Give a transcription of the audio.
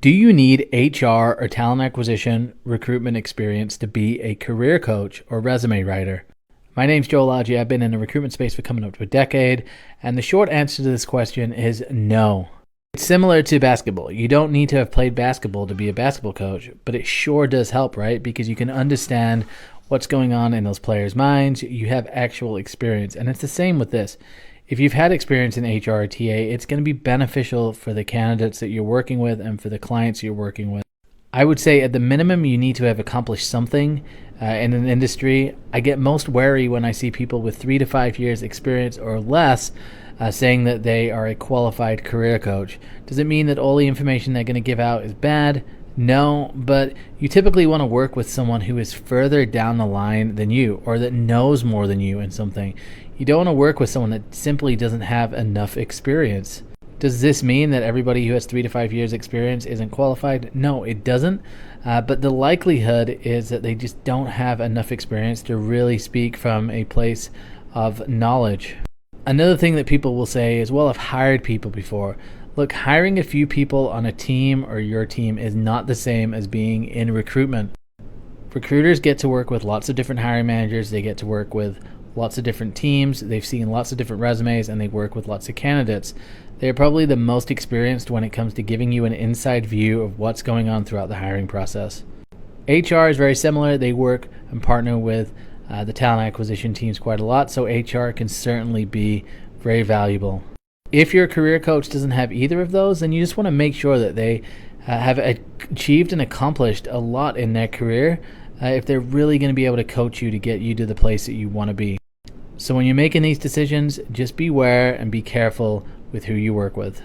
Do you need HR or talent acquisition recruitment experience to be a career coach or resume writer? My name's Joel Adji. I've been in the recruitment space for coming up to a decade, and the short answer to this question is no. It's similar to basketball. You don't need to have played basketball to be a basketball coach, but it sure does help, right? Because you can understand what's going on in those players' minds. You have actual experience, and it's the same with this. If you've had experience in HR or TA, it's going to be beneficial for the candidates that you're working with and for the clients you're working with. I would say at the minimum, you need to have accomplished something in an industry. I get most wary when I see people with 3 to 5 years experience or less saying that they are a qualified career coach. Does it mean that all the information they're going to give out is bad? No, but you typically want to work with someone who is further down the line than you or that knows more than you in something. You don't want to work with someone that simply doesn't have enough experience. Does this mean that everybody who has 3 to 5 years experience isn't qualified? No, it doesn't. But the likelihood is that they just don't have enough experience to really speak from a place of knowledge. Another thing that people will say is, well, I've hired people before. Look, hiring a few people on a team or your team is not the same as being in recruitment. Recruiters get to work with lots of different hiring managers. They get to work with lots of different teams. They've seen lots of different resumes, and they work with lots of candidates. They're probably the most experienced when it comes to giving you an inside view of what's going on throughout the hiring process. HR is very similar. They work and partner with the talent acquisition teams quite a lot, so HR can certainly be very valuable. If your career coach doesn't have either of those, then you just want to make sure that they have achieved and accomplished a lot in their career if they're really going to be able to coach you to get you to the place that you want to be. So when you're making these decisions, just beware and be careful with who you work with.